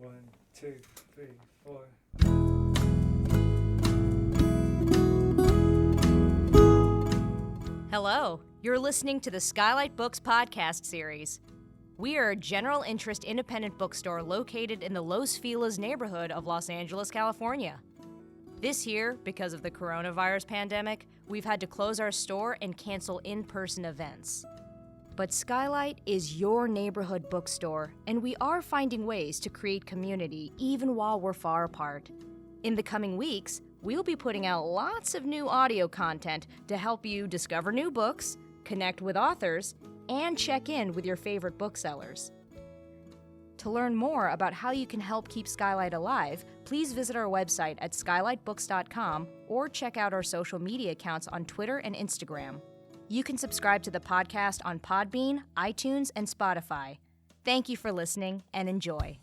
One, two, three, four. Hello, you're listening to the Skylight Books podcast series. We are a general interest independent bookstore located in the Los Feliz neighborhood of Los Angeles, California. This year, because of the coronavirus pandemic, we've had to close our store and cancel in-person events. But Skylight is your neighborhood bookstore, and we are finding ways to create community even while we're far apart. In the coming weeks, we'll be putting out lots of new audio content to help you discover new books, connect with authors, and check in with your favorite booksellers. To learn more about how you can help keep Skylight alive, please visit our website at skylightbooks.com or check out our social media accounts on Twitter and Instagram. You can subscribe to the podcast on Podbean, iTunes, and Spotify. Thank you for listening and enjoy.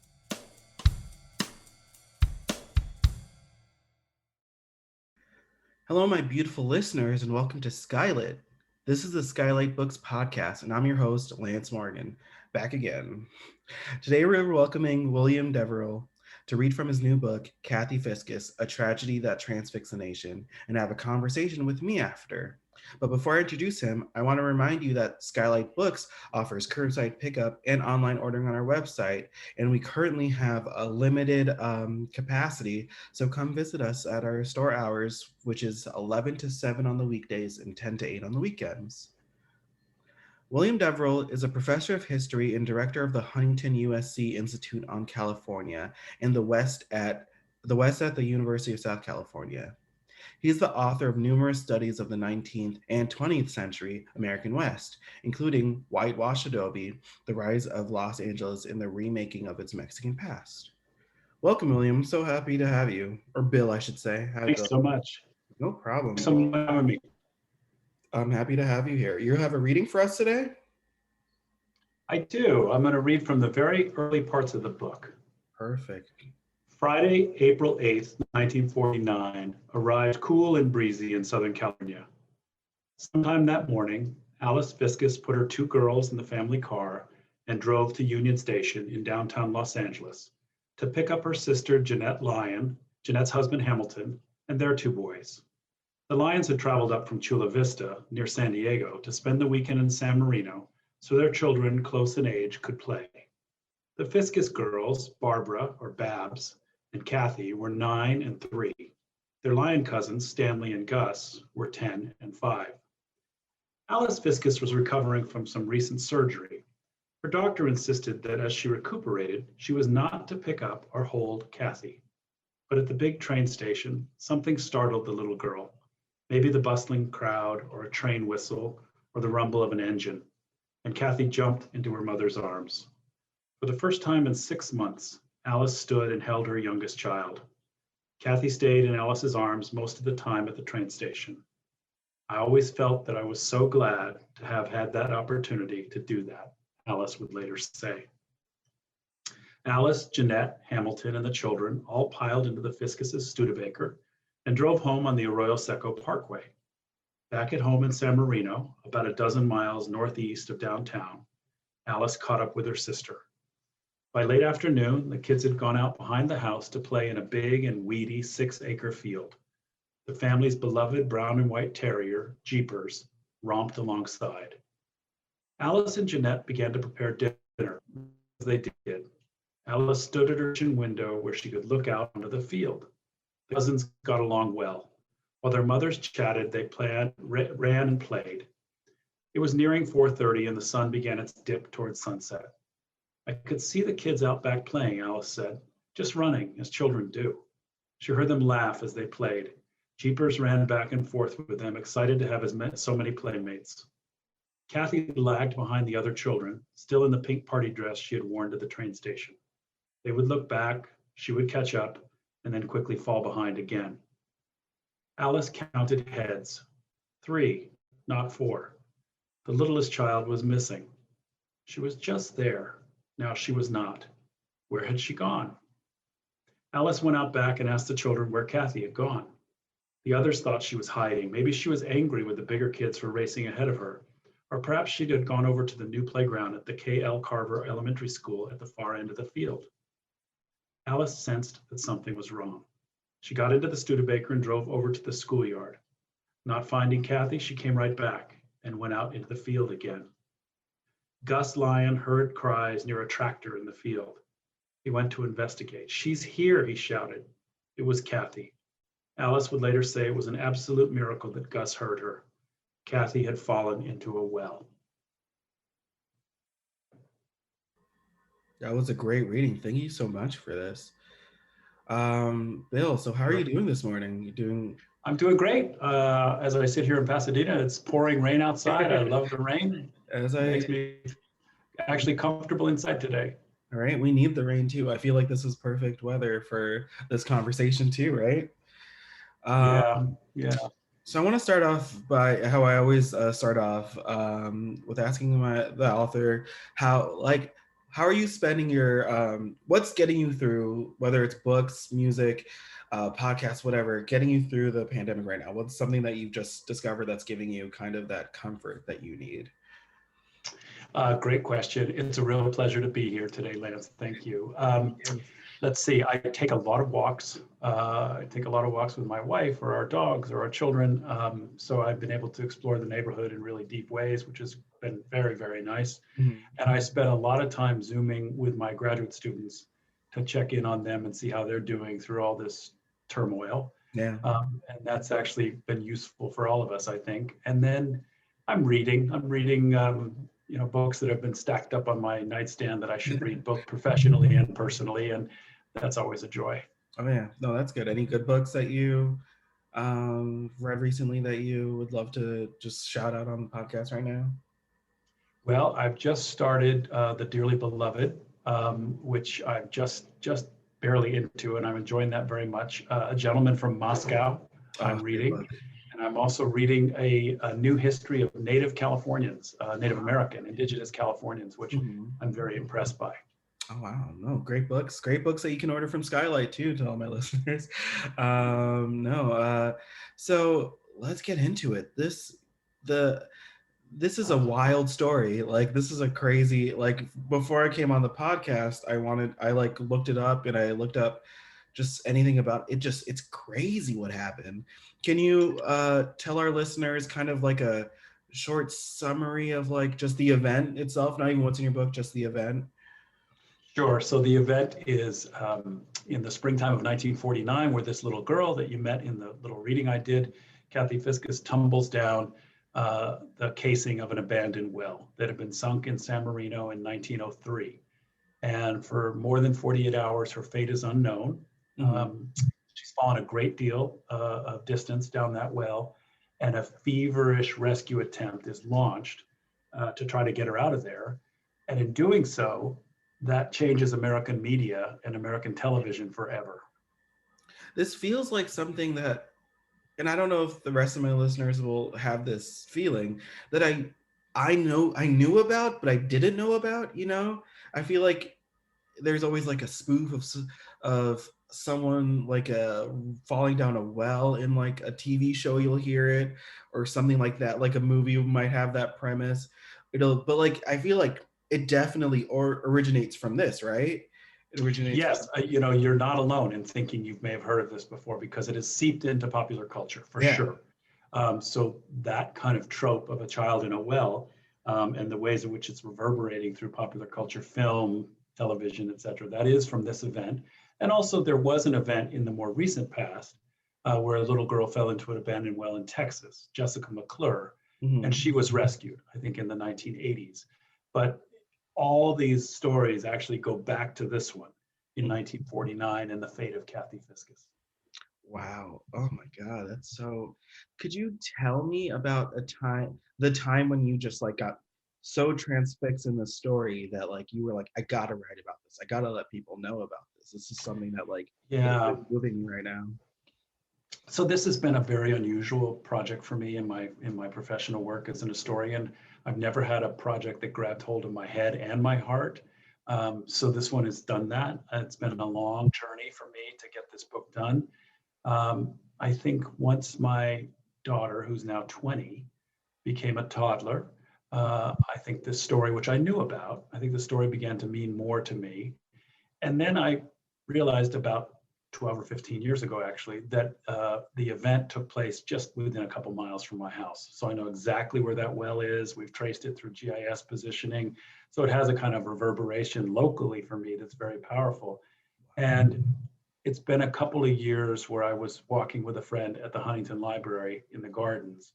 Hello, my beautiful listeners, and welcome to Skylit. This is the Skylight Books podcast, and I'm your host, Lance Morgan, back again. Today, we're welcoming William Deverell to read from his new book, FISCUS, A Tragedy That Transfixed the Nation, and have a conversation with me after. But before I introduce him, I want to remind you that Skylight Books offers curbside pickup and online ordering on our website, and we currently have a limited capacity, so come visit us at our store hours, which is 11 to 7 on the weekdays and 10 to 8 on the weekends. William Deverell is a professor of history and director of the Huntington USC Institute on California and the West at the University of South California. He is the author of numerous studies of the 19th and 20th century American West, including Whitewashed Adobe, the rise of Los Angeles and the remaking of its Mexican past. Welcome, William. I'm so happy to have you, or Bill, I should say. Thanks so much. No problem. Thanks so much for having me. I'm happy to have you here. You have a reading for us today? I do. I'm going to read from the very early parts of the book. Perfect. Friday, April 8th, 1949, arrived cool and breezy in Southern California. Sometime that morning, Alice Fiscus put her two girls in the family car and drove to Union Station in downtown Los Angeles to pick up her sister, Jeanette Lyon, Jeanette's husband, Hamilton, and their two boys. The Lyons had traveled up from Chula Vista, near San Diego, to spend the weekend in San Marino so their children, close in age, could play. The Fiscus girls, Barbara, or Babs, and Kathy were 9 and 3. Their Lyon cousins, Stanley and Gus, were 10 and 5. Alice Fiscus was recovering from some recent surgery. Her doctor insisted that as she recuperated, she was not to pick up or hold Kathy. But at the big train station, something startled the little girl. Maybe the bustling crowd, or a train whistle, or the rumble of an engine. And Kathy jumped into her mother's arms. For the first time in 6 months, Alice stood and held her youngest child. Kathy stayed in Alice's arms most of the time at the train station. I always felt that I was so glad to have had that opportunity to do that, Alice would later say. Alice, Jeanette, Hamilton, and the children all piled into the Fiscus' Studebaker and drove home on the Arroyo Seco Parkway. Back at home in San Marino, about a dozen miles northeast of downtown, Alice caught up with her sister. By late afternoon, the kids had gone out behind the house to play in a big and weedy 6-acre field. The family's beloved brown and white terrier, Jeepers, romped alongside. Alice and Jeanette began to prepare dinner. As they did, Alice stood at her kitchen window where she could look out onto the field. The cousins got along well. While their mothers chatted, they ran and played. It was nearing 4:30 and the sun began its dip towards sunset. I could see the kids out back playing, Alice said, just running, as children do. She heard them laugh as they played. Jeepers ran back and forth with them, excited to have so many playmates. Kathy lagged behind the other children, still in the pink party dress she had worn to the train station. They would look back, she would catch up, and then quickly fall behind again. Alice counted heads. 3, not 4. The littlest child was missing. She was just there. Now she was not. Where had she gone? Alice went out back and asked the children where Kathy had gone. The others thought she was hiding. Maybe she was angry with the bigger kids for racing ahead of her, or perhaps she had gone over to the new playground at the K.L. Carver Elementary School at the far end of the field. Alice sensed that something was wrong. She got into the Studebaker and drove over to the schoolyard. Not finding Kathy, she came right back and went out into the field again. Gus Lyon heard cries near a tractor in the field. He went to investigate. "She's here," he shouted. It was Kathy. Alice would later say it was an absolute miracle that Gus heard her. Kathy had fallen into a well. That was a great reading. Thank you so much for this. Bill, so how are you doing this morning? You doing? I'm doing great. As I sit here in Pasadena, it's pouring rain outside. I love the rain. It makes me actually comfortable inside today. All right, we need the rain too. I feel like this is perfect weather for this conversation too, right? Yeah. So I want to start off by how I always start off with asking the author how are you spending your what's getting you through, whether it's books, music, podcasts, whatever, getting you through the pandemic right now? What's something that you've just discovered that's giving you kind of that comfort that you need? Great question. It's a real pleasure to be here today, Lance. Thank you. Let's see, I take a lot of walks. I take a lot of walks with my wife or our dogs or our children. So I've been able to explore the neighborhood in really deep ways, which has been very, very nice. Mm-hmm. And I spent a lot of time Zooming with my graduate students to check in on them and see how they're doing through all this turmoil. Yeah. And that's actually been useful for all of us, I think. And then I'm reading, books that have been stacked up on my nightstand that I should read both professionally and personally. And that's always a joy. Oh yeah, no, that's good. Any good books that you read recently that you would love to just shout out on the podcast right now? Well, I've just started The Dearly Beloved, which I'm just barely into, and I'm enjoying that very much. A Gentleman from Moscow, I'm reading. And I'm also reading a new history of Native Californians, Native American, Indigenous Californians, which I'm very impressed by. Oh, wow. No, great books that you can order from Skylight too, to all my listeners. So let's get into it. This is a wild story. Like, this is a crazy, like, before I came on the podcast, I looked it up, and I looked up just anything about it. It's crazy what happened. Can you tell our listeners kind of like a short summary of like just the event itself, not even what's in your book, just the event? Sure. So the event is in the springtime of 1949, where this little girl that you met in the little reading I did, Kathy FISCUS, tumbles down the casing of an abandoned well that had been sunk in San Marino in 1903. And for more than 48 hours, her fate is unknown. She's fallen a great deal of distance down that well, and a feverish rescue attempt is launched to try to get her out of there. And in doing so, that changes American media and American television forever. This feels like something that, and I don't know if the rest of my listeners will have this feeling, that I knew about, but I didn't know about, I feel like there's always like a spoof of someone like falling down a well in like a TV show, you'll hear it, or something like that, like a movie might have that premise. But like, I feel like it definitely originates from this, right? It originates. Yes, you're not alone in thinking you may have heard of this before, because it has seeped into popular culture for sure. So that kind of trope of a child in a well, and the ways in which it's reverberating through popular culture, film, television, etc., that is from this event. And also there was an event in the more recent past where a little girl fell into an abandoned well in Texas, Jessica McClure, and she was rescued, I think, in the 1980s. But all these stories actually go back to this one in 1949 and the fate of Kathy FISCUS. Wow. Oh my God. That's so, could you tell me about the time when you just like got so transfixed in the story that like, you were like, I gotta write about this. I gotta let people know about this. This is something that like, is moving me right now. So this has been a very unusual project for me in my professional work as an historian. I've never had a project that grabbed hold of my head and my heart. So this one has done that. It's been a long journey for me to get this book done. I think once my daughter, who's now 20, became a toddler, I think this story, which I knew about, I think the story began to mean more to me. And then I realized about 12 or 15 years ago, actually, that the event took place just within a couple miles from my house. So I know exactly where that well is. We've traced it through GIS positioning. So it has a kind of reverberation locally for me that's very powerful. And it's been a couple of years where I was walking with a friend at the Huntington Library in the gardens.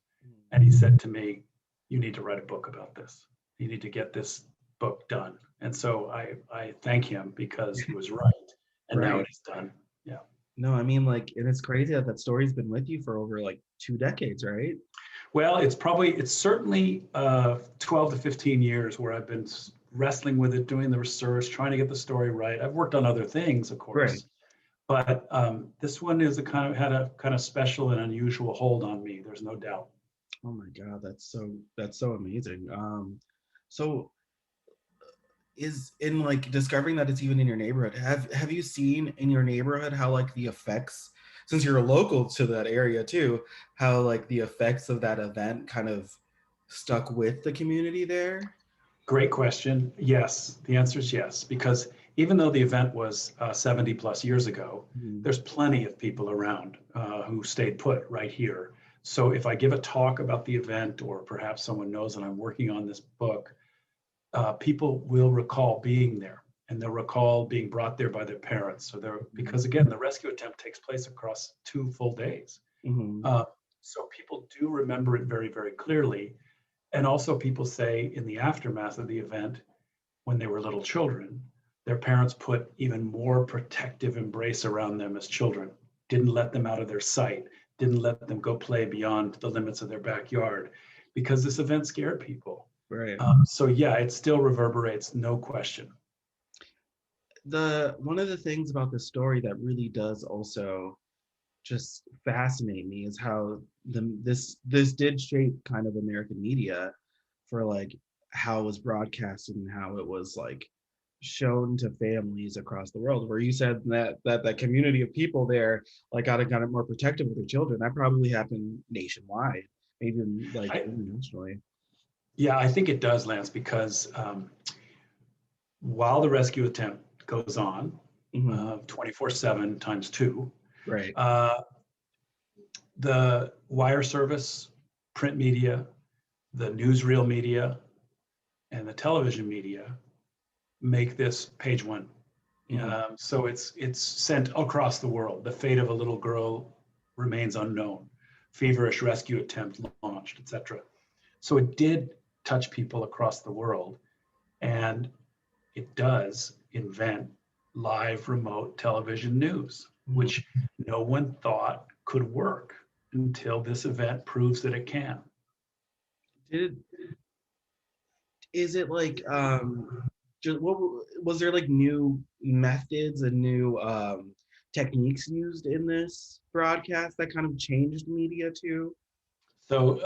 And he said to me, you need to write a book about this. You need to get this book done. And so I thank him because he was right. And now it is done. Yeah. No, I mean, like, and it's crazy that that story's been with you for over like 2 decades, right? Well, it's certainly 12 to 15 years where I've been wrestling with it, doing the research, trying to get the story right. I've worked on other things, of course, but this one is had a kind of special and unusual hold on me. There's no doubt. Oh my God, that's so amazing. So is in like discovering that it's even in your neighborhood, have you seen in your neighborhood how like the effects, since you're local to that area too, how like the effects of that event kind of stuck with the community there? Great question. Yes, the answer is yes, because even though the event was 70 plus years ago, there's plenty of people around who stayed put right here. So if I give a talk about the event, or perhaps someone knows that I'm working on this book, people will recall being there, and they'll recall being brought there by their parents. So because again, the rescue attempt takes place across 2 full days. So people do remember it very, very clearly. And also people say in the aftermath of the event, when they were little children, their parents put even more protective embrace around them as children, didn't let them out of their sight, didn't let them go play beyond the limits of their backyard, because this event scared people. Right. So yeah, it still reverberates, no question. One of the things about this story that really does also just fascinate me is how this did shape kind of American media for like how it was broadcasted and how it was like shown to families across the world, where you said that community of people there like got more protective of their children. That probably happened nationwide, maybe even like internationally. Yeah, I think it does, Lance, because while the rescue attempt goes on 24/7 times 2, right, the wire service, print media, the newsreel media, and the television media make this page 1. So it's sent across the world. The fate of a little girl remains unknown. Feverish rescue attempt launched, etc. So it did touch people across the world, and it does invent live remote television news, which no one thought could work until this event proves that it can. Is it like just what was there like new methods and new techniques used in this broadcast that kind of changed media too? So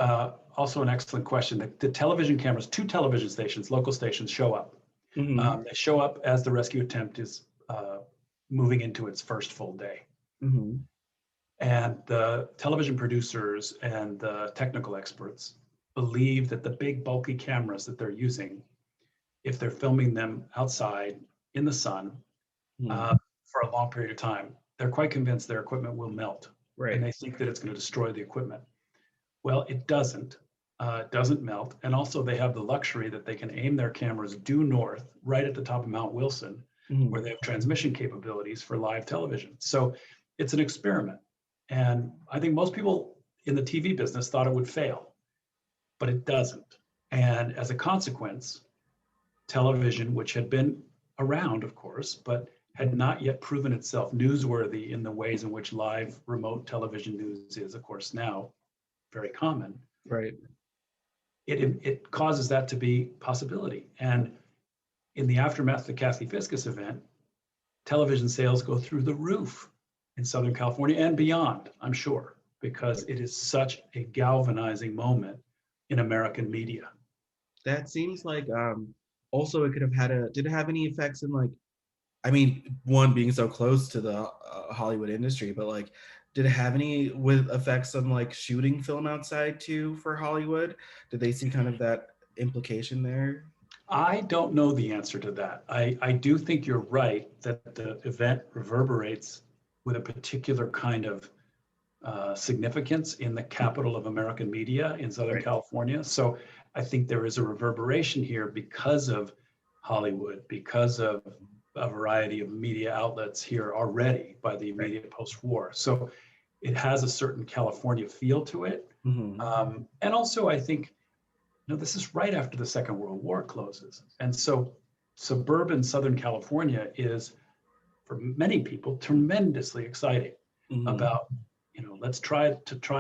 also an excellent question. The television cameras, 2 television stations, local stations, show up. They show up as the rescue attempt is moving into its first full day. And the television producers and the technical experts believe that the big bulky cameras that they're using, if they're filming them outside in the sun for a long period of time, they're quite convinced their equipment will melt. Right. And they think that it's going to destroy the equipment. Well, it doesn't. It doesn't melt. And also they have the luxury that they can aim their cameras due north right at the top of Mount Wilson, where they have transmission capabilities for live television. So it's an experiment. And I think most people in the TV business thought it would fail, but it doesn't. And as a consequence, television, which had been around, of course, but had not yet proven itself newsworthy in the ways in which live remote television news is, of course, now very common. Right. It causes that to be possibility. And in the aftermath of the Kathy FISCUS event, television sales go through the roof in Southern California and beyond, I'm sure, because it is such a galvanizing moment in American media. That seems like also it could have did it have any effects in like, I mean, one being so close to the Hollywood industry, but like, did it have any effects on like shooting film outside too for Hollywood? Did they see kind of that implication there? I don't know the answer to that. I do think you're right that the event reverberates with a particular kind of significance in the capital of American media in Southern Right. California. So I think there is a reverberation here because of Hollywood, because of a variety of media outlets here already by the immediate post-war. So it has a certain California feel to it. And also, I think, this is right after the Second World War closes. And so suburban Southern California is, for many people, tremendously exciting about, let's try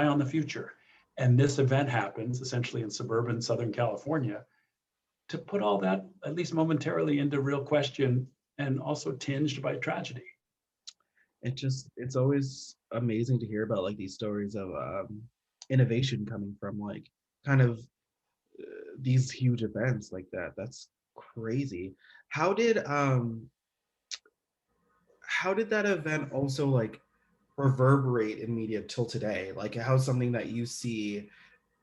on the future. And this event happens essentially in suburban Southern California to put all that, at least momentarily, into real question and also tinged by tragedy. It's always amazing to hear about like these stories of innovation coming from like kind of these huge events like that. That's crazy. How did that event also like reverberate in media till today? Like how's something that you see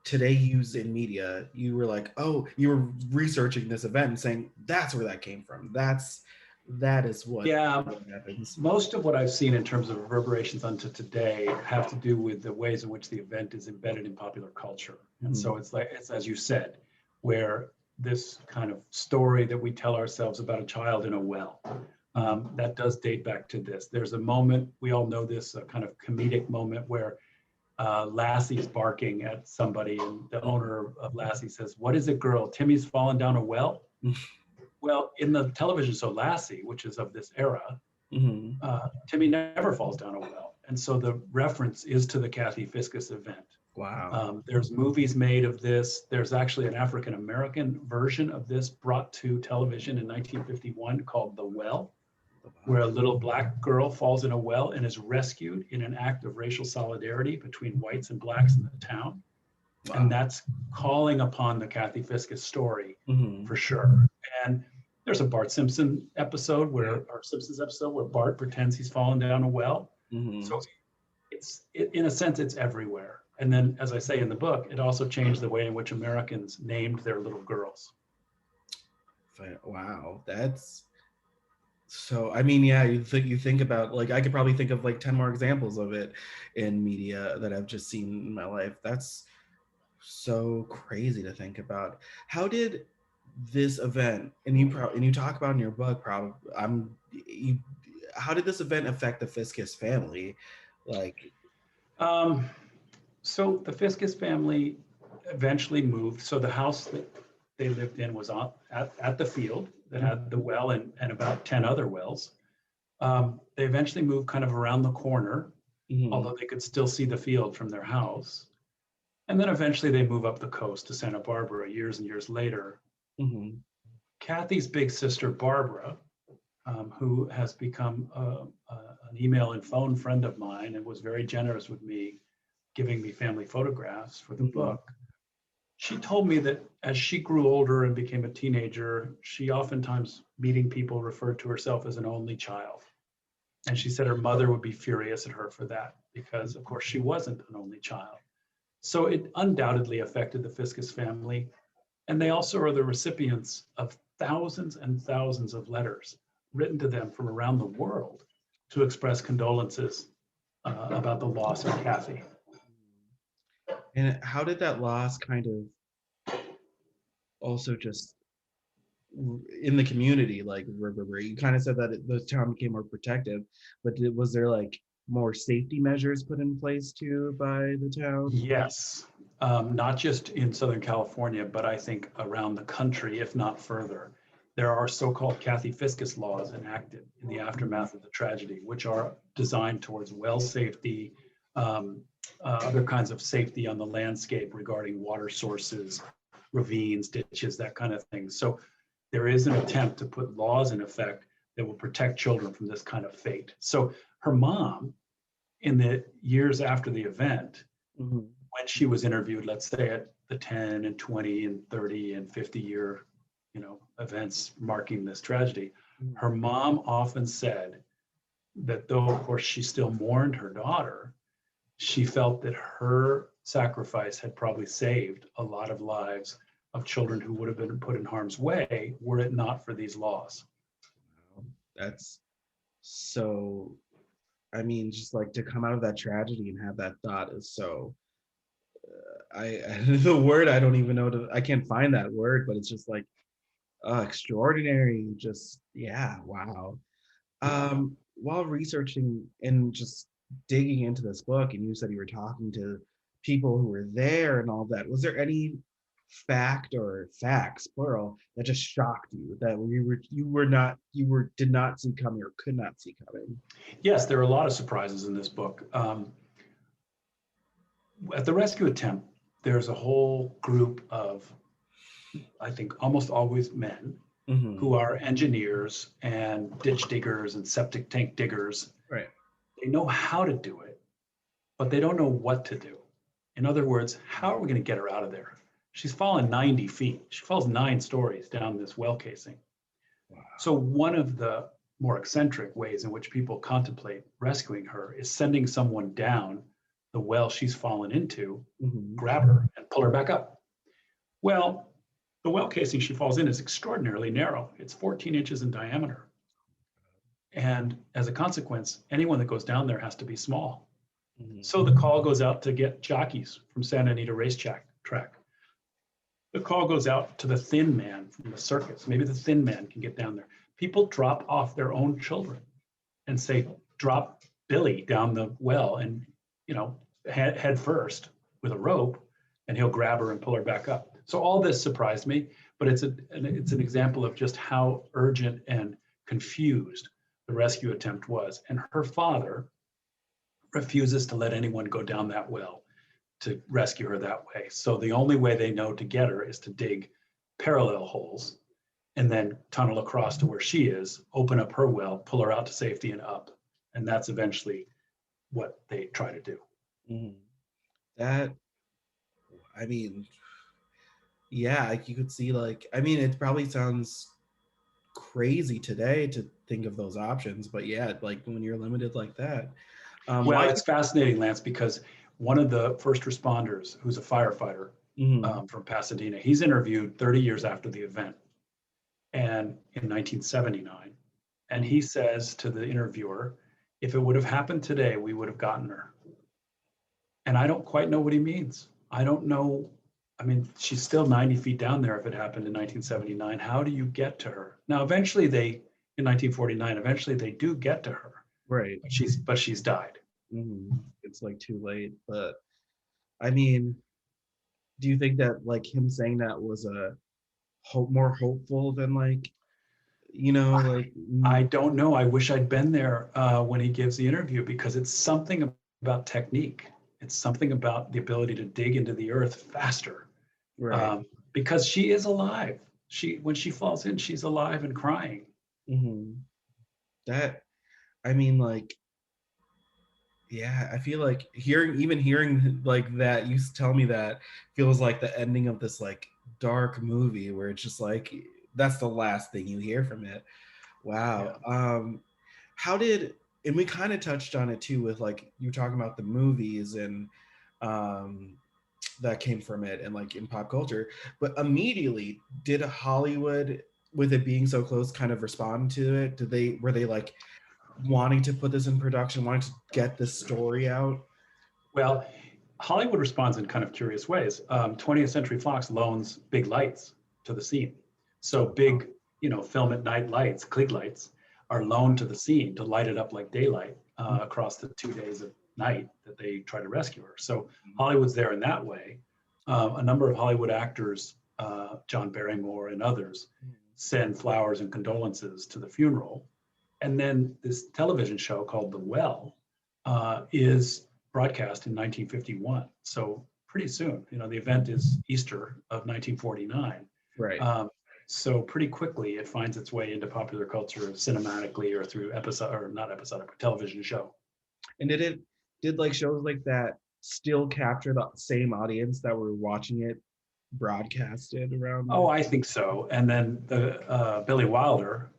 today used in media, you were like, oh, you were researching this event and saying that's where that came from. That is what happens. Most of what I've seen in terms of reverberations unto today have to do with the ways in which the event is embedded in popular culture. And so it's as you said, where this kind of story that we tell ourselves about a child in a well, that does date back to this. There's a moment, we all know this, a kind of comedic moment where Lassie's barking at somebody and the owner of Lassie says, "What is it, girl? Timmy's fallen down a well?" Well, in the television show Lassie, which is of this era, Timmy never falls down a well. And so the reference is to the Kathy Fiscus event. Wow. There's movies made of this. There's actually an African-American version of this brought to television in 1951 called The Well, where a little Black girl falls in a well and is rescued in an act of racial solidarity between whites and Blacks in the town. Wow. And that's calling upon the Kathy Fiscus story for sure. And there's a Bart Simpson episode or Simpsons episode where Bart pretends he's fallen down a well. So in a sense, it's everywhere. And then, as I say in the book, it also changed the way in which Americans named their little girls. Wow, that's so. I mean, yeah, you think about like I could probably think of like 10 more examples of it in media that I've just seen in my life. That's so crazy to think about. How did this event, and you talk about in your book, how did this event affect the Fiscus family? Like, so the Fiscus family eventually moved. So the house that they lived in was at the field that had the well and about 10 other wells. They eventually moved kind of around the corner, although they could still see the field from their house. And then eventually they move up the coast to Santa Barbara years and years later. Kathy's big sister, Barbara, who has become an email and phone friend of mine and was very generous with me, giving me family photographs for the book. She told me that as she grew older and became a teenager, she oftentimes, meeting people, referred to herself as an only child. And she said her mother would be furious at her for that because, of course, she wasn't an only child. So it undoubtedly affected the Fiscus family. And they also are the recipients of thousands and thousands of letters written to them from around the world to express condolences about the loss of Kathy. And how did that loss kind of also just in the community, like reverberate? You kind of said that the town became more protective, but was there like more safety measures put in place too by the town? Yes, not just in Southern California, but I think around the country, if not further. There are so-called Kathy Fiscus laws enacted in the aftermath of the tragedy, which are designed towards well safety, other kinds of safety on the landscape regarding water sources, ravines, ditches, that kind of thing. So there is an attempt to put laws in effect that will protect children from this kind of fate. So her mom, in the years after the event, when she was interviewed, let's say at the 10 and 20 and 30 and 50 year, events marking this tragedy, her mom often said that though, of course, she still mourned her daughter, she felt that her sacrifice had probably saved a lot of lives of children who would have been put in harm's way were it not for these laws. That's so, I mean, just like to come out of that tragedy and have that thought is so, the word, I don't even know, I can't find that word, but it's just like, extraordinary. Just, yeah, wow. While researching and just digging into this book, and you said you were talking to people who were there and all that, was there any fact or facts, plural, that just shocked you that did not see coming or could not see coming? Yes, there are a lot of surprises in this book. At the rescue attempt, there's a whole group of, I think, almost always men who are engineers and ditch diggers and septic tank diggers. Right. They know how to do it, but they don't know what to do. In other words, how are we going to get her out of there? She's fallen 90 feet. She falls 9 stories down this well casing. Wow. So one of the more eccentric ways in which people contemplate rescuing her is sending someone down the well she's fallen into, grab her and pull her back up. Well, the well casing she falls in is extraordinarily narrow. It's 14 inches in diameter. And as a consequence, anyone that goes down there has to be small. So the call goes out to get jockeys from Santa Anita racetrack. The call goes out to the thin man from the circus. Maybe the thin man can get down there. People drop off their own children and say, drop Billy down the well and, head first with a rope, and he'll grab her and pull her back up. So all this surprised me, but it's an example of just how urgent and confused the rescue attempt was. And her father refuses to let anyone go down that well to rescue her that way. So the only way they know to get her is to dig parallel holes and then tunnel across to where she is, open up her well, pull her out to safety and up. And that's eventually what they try to do. That, I mean, yeah, like you could see, like, I mean, it probably sounds crazy today to think of those options, but yeah, like when you're limited like that. Well, it's fascinating, Lance, because one of the first responders, who's a firefighter from Pasadena, he's interviewed 30 years after the event, and in 1979, and he says to the interviewer, if it would have happened today, we would have gotten her. And I don't quite know what he means. I don't know. I mean, she's still 90 feet down there if it happened in 1979. How do you get to her? Now, eventually in 1949, eventually they do get to her. Right. But she's died. It's like too late. But I mean, do you think that like him saying that was more hopeful than like, like? I don't know. I wish I'd been there when he gives the interview, because it's something about technique. It's something about the ability to dig into the earth faster. Right. Because she is alive. When she falls in, she's alive and crying. That, I mean, like, yeah, I feel like hearing like that, you tell me that feels like the ending of this like dark movie where it's just like, that's the last thing you hear from it. Wow. Yeah. And we kind of touched on it too with like, you talking about the movies and that came from it and like in pop culture, but immediately did Hollywood, with it being so close, kind of respond to it? Were they like wanting to put this in production, wanting to get this story out? Well, Hollywood responds in kind of curious ways. 20th Century Fox loans big lights to the scene. So big, film at night lights, Klieg lights, are loaned to the scene to light it up like daylight across the 2 days of night that they try to rescue her. So Hollywood's there in that way. A number of Hollywood actors, John Barrymore and others, send flowers and condolences to the funeral. And then this television show called The Well is broadcast in 1951. So pretty soon, the event is Easter of 1949. Right. So pretty quickly it finds its way into popular culture cinematically or through television show. And did like shows like that still capture the same audience that were watching it broadcasted around? Oh, I think so. And then the Billy Wilder,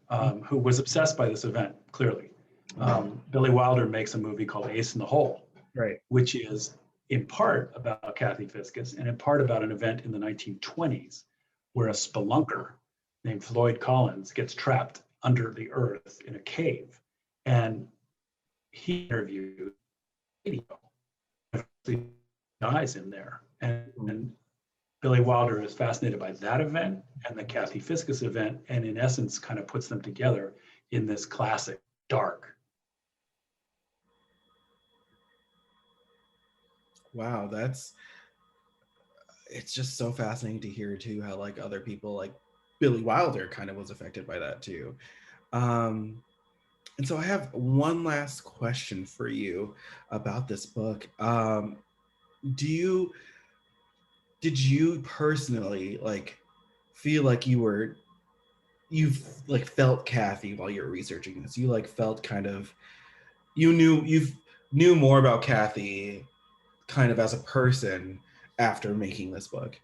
who was obsessed by this event, clearly. Billy Wilder makes a movie called Ace in the Hole, right, which is in part about Kathy Fiscus and in part about an event in the 1920s where a spelunker named Floyd Collins gets trapped under the earth in a cave. And he interviewed radio, and dies in there. And Billy Wilder is fascinated by that event and the Kathy Fiscus event, and in essence kind of puts them together in this classic dark. Wow, it's just so fascinating to hear too how like other people like Billy Wilder kind of was affected by that too. And so I have one last question for you about this book. Did you personally like feel like you like felt Kathy while you were researching this? You like felt kind of you knew more about Kathy kind of as a person after making this book?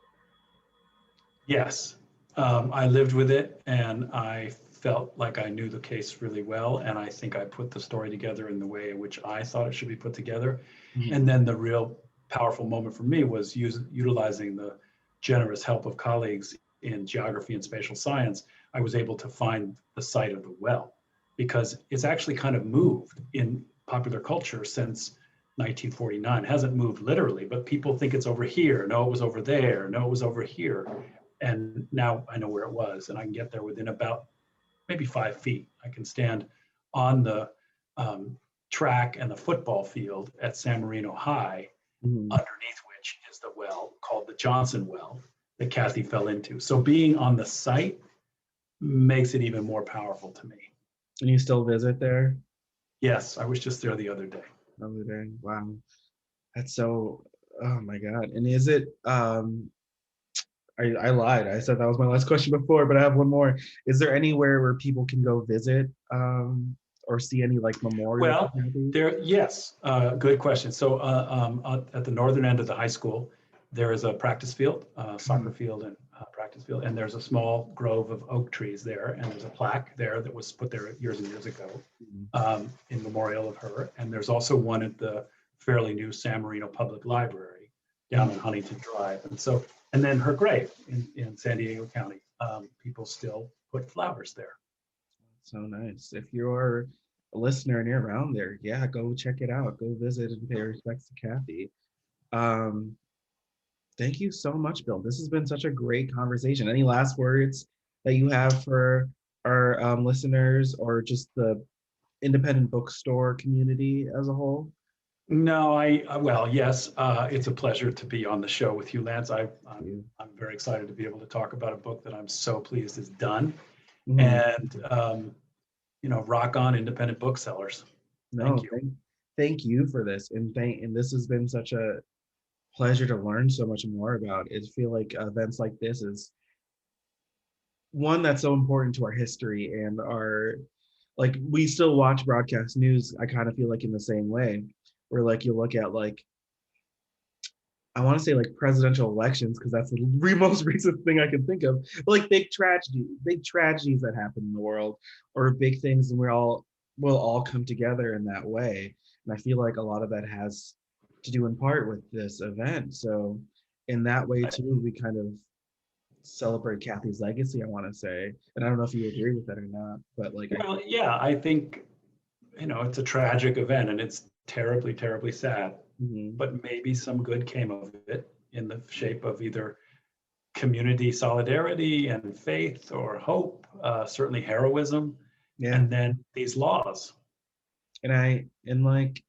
Yes, I lived with it, and I felt like I knew the case really well, and I think I put the story together in the way in which I thought it should be put together. Mm-hmm. And then the real powerful moment for me was utilizing the generous help of colleagues in geography and spatial science. I was able to find the site of the well, because it's actually kind of moved in popular culture since 1949. It hasn't moved literally, but people think it's over here. No, it was over there. No, it was over here. And now I know where it was, and I can get there within about maybe 5 feet. I can stand on the track and the football field at San Marino High, underneath which is the well called the Johnson Well that Kathy fell into. So being on the site makes it even more powerful to me. And you still visit there? Yes, I was just there the other day. Wow, that's so, oh my God. And is it, I lied, I said that was my last question before, but I have one more. Is there anywhere where people can go visit or see any like memorial? Well, yes, good question. So at the northern end of the high school, there is a practice field, soccer field and practice field, and there's a small grove of oak trees there, and there's a plaque there that was put there years and years ago in memorial of her. And there's also one at the fairly new San Marino Public Library down on Huntington Drive. And then her grave in San Diego County, people still put flowers there. So nice. If you're a listener and you're around there, yeah, go check it out. Go visit and pay respects to Kathy. Thank you so much, Bill. This has been such a great conversation. Any last words that you have for our listeners or just the independent bookstore community as a whole? No, well, yes, it's a pleasure to be on the show with you, Lance. I'm very excited to be able to talk about a book that I'm so pleased is done. And, rock on independent booksellers. Thank you. Thank you for this. And this has been such a pleasure to learn so much more about. I feel like events like this is one that's so important to our history and like we still watch broadcast news. I kind of feel like in the same way, where like you look at like, I want to say like presidential elections, because that's the most recent thing I can think of, but like big tragedies that happen in the world, or big things, and we'll all come together in that way. And I feel like a lot of that has to do in part with this event. So in that way too, we kind of celebrate Kathy's legacy, I want to say. And I don't know if you agree with that or not, but like, yeah, I think, it's a tragic event and it's terribly, terribly sad, but maybe some good came of it in the shape of either community solidarity and faith or hope, certainly heroism, and then these laws. And like,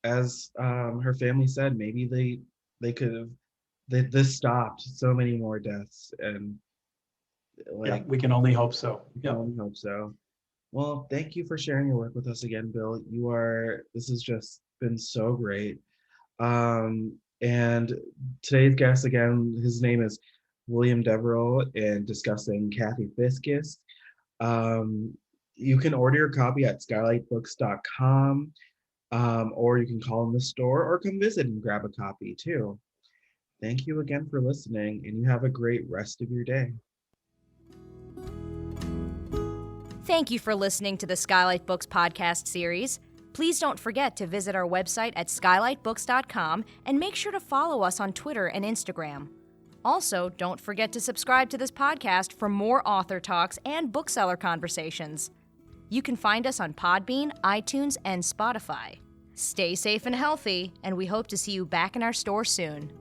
as her family said, maybe they could have, this stopped so many more deaths, and like, we can only hope so. Only hope so. Well, thank you for sharing your work with us again, Bill. This has just been so great. And today's guest again, his name is William Deverell, and discussing Kathy Fiscus. You can order your copy at skylightbooks.com. Or you can call in the store or come visit and grab a copy too. Thank you again for listening, and you have a great rest of your day. Thank you for listening to the Skylight Books podcast series. Please don't forget to visit our website at skylightbooks.com and make sure to follow us on Twitter and Instagram. Also, don't forget to subscribe to this podcast for more author talks and bookseller conversations. You can find us on Podbean, iTunes, and Spotify. Stay safe and healthy, and we hope to see you back in our store soon.